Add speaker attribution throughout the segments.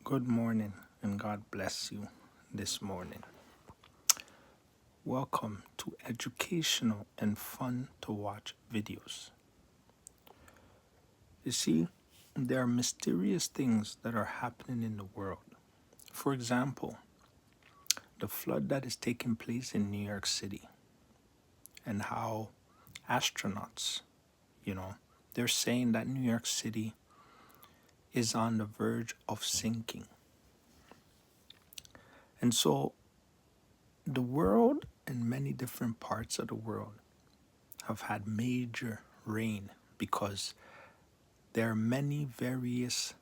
Speaker 1: Good morning and God bless you this morning. Welcome to educational and fun to watch videos. You see, there are mysterious things that are happening in the world. For example, the flood that is taking place in New York City and how astronauts, you know, they're saying that New York City is on the verge of sinking. And so the world and many different parts of the world have had major rain because there are many various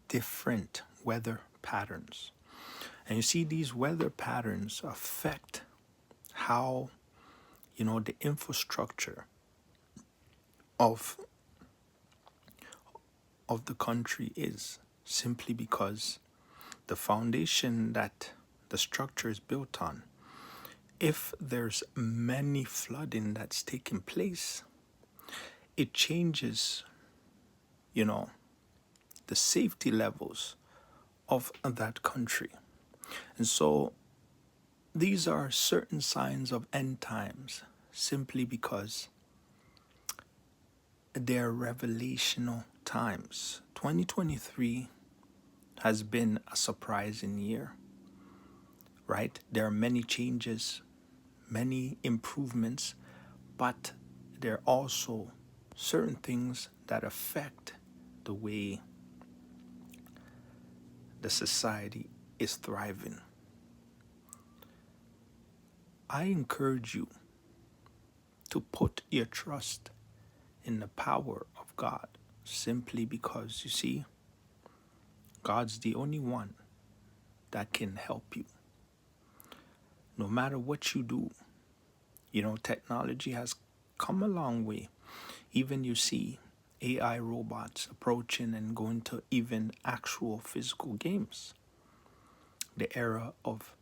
Speaker 1: different weather patterns. And you see, these weather patterns affect how, the infrastructure of the country is, simply because the foundation that the structure is built on, if there's many flooding that's taking place, it changes, you know, the safety levels of that country. And so these are certain signs of end times simply because they're revelational times. 2023 has been a surprising year, right? There are many changes, many improvements, but there are also certain things that affect the way the society is thriving. I encourage you to put your trust in the power of God, simply because, you see, God's the only one that can help you. No matter what you do, technology has come a long way. Even you see AI robots approaching and going to even actual physical games. The era of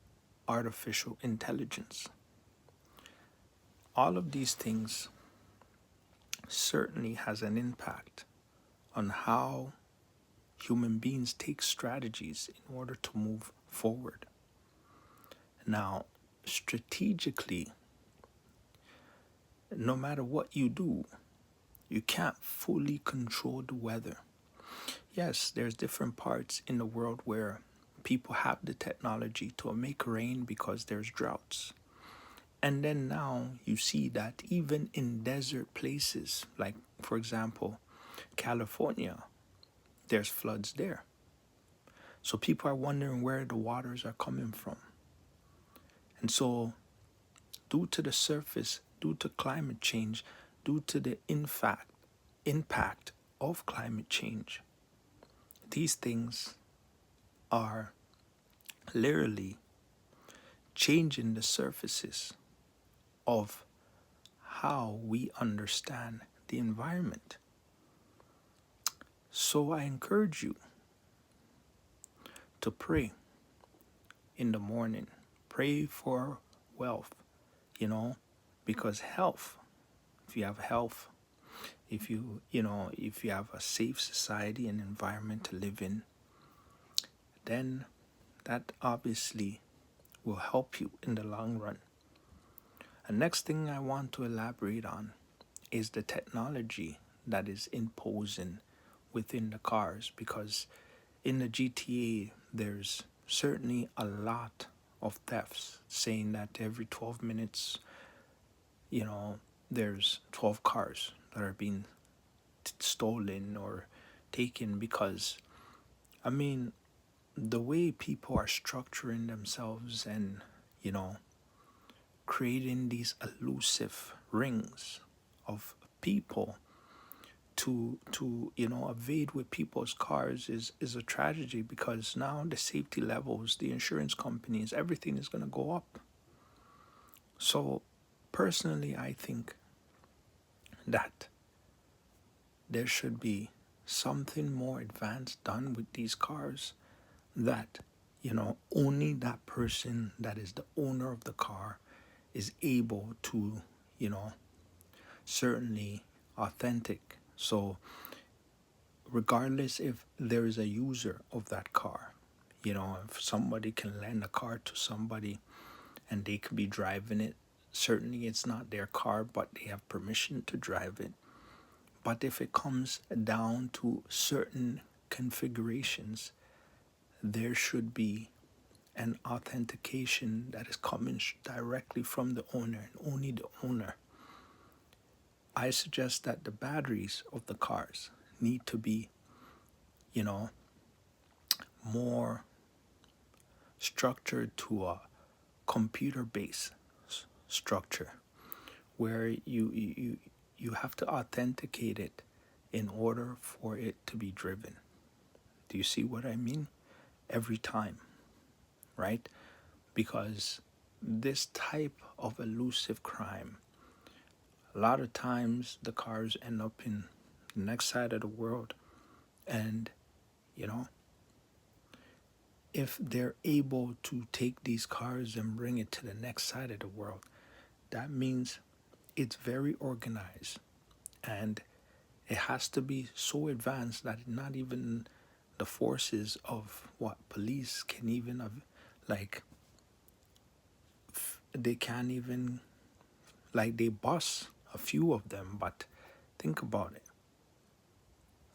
Speaker 1: artificial intelligence. All of these things certainly has an impact on how human beings take strategies in order to move forward. Now, strategically, no matter what you do, you can't fully control the weather. Yes, there's different parts in the world where people have the technology to make rain because there's droughts. And then now you see that even in desert places, like, for example, California, there's floods there. So people are wondering where the waters are coming from. And so, due to the surface, due to climate change, due to the impact of climate change, these things are literally changing the surfaces of how we understand the environment. So I encourage you to pray in the morning. Pray for wealth, because health, if you have health, if you have a safe society and environment to live in, then that obviously will help you in the long run. The next thing I want to elaborate on is the technology that is imposing within the cars, because in the GTA there's certainly a lot of thefts, saying that every 12 minutes, there's 12 cars that are being stolen or taken, because, the way people are structuring themselves and, creating these elusive rings of people to evade with people's cars is a tragedy, because now the safety levels, the insurance companies, everything is going to go up. So personally, I think that there should be something more advanced done with these cars, that only that person that is the owner of the car is able to certainly authentic. So regardless if there is a user of that car, If somebody can lend a car to somebody and they could be driving it, certainly it's not their car, but they have permission to drive it. But if it comes down to certain configurations, there should be an authentication that is coming directly from the owner and only the owner. I suggest that the batteries of the cars need to be, you know, more structured to a computer based structure where you have to authenticate it in order for it to be driven. Do you see what I mean? Every time, right? Because this type of elusive crime, a lot of times the cars end up in the next side of the world. And, you know, if they're able to take these cars and bring it to the next side of the world, that means it's very organized. And it has to be so advanced that not even the forces of what police can even have, like, they can't even, like, they bust a few of them. But think about it.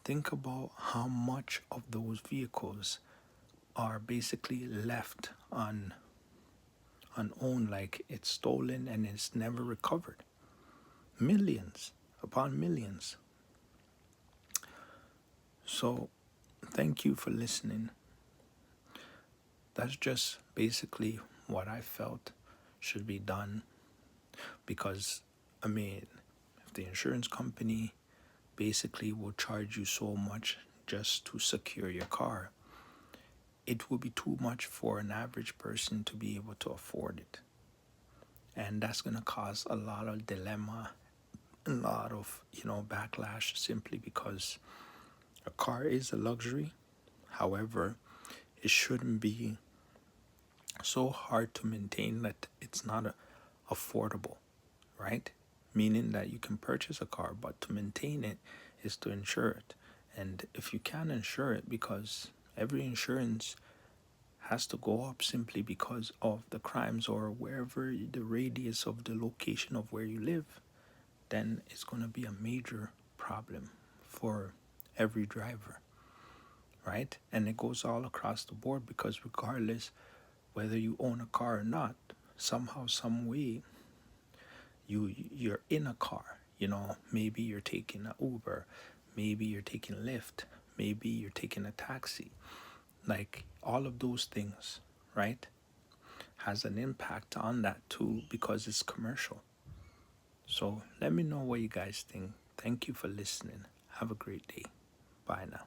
Speaker 1: Think about how much of those vehicles are basically left unowned, like it's stolen and it's never recovered. Millions upon millions. So thank you for listening. That's just basically what I felt should be done, because I mean, if the insurance company basically will charge you so much just to secure your car, it will be too much for an average person to be able to afford it. And that's going to cause a lot of dilemma, a lot of, backlash, simply because a car is a luxury. However, it shouldn't be so hard to maintain that it's not affordable, right? Meaning that you can purchase a car, but to maintain it is to insure it. And if you can't insure it, because every insurance has to go up simply because of the crimes or wherever the radius of the location of where you live, then it's going to be a major problem for every driver, right? And it goes all across the board, because regardless whether you own a car or not, somehow, some way, you're in a car. Maybe you're taking an Uber, maybe you're taking Lyft, maybe you're taking a taxi. Like, all of those things, right, has an impact on that too, because it's commercial. So let me know what you guys think. Thank you for listening. Have a great day. Bye now.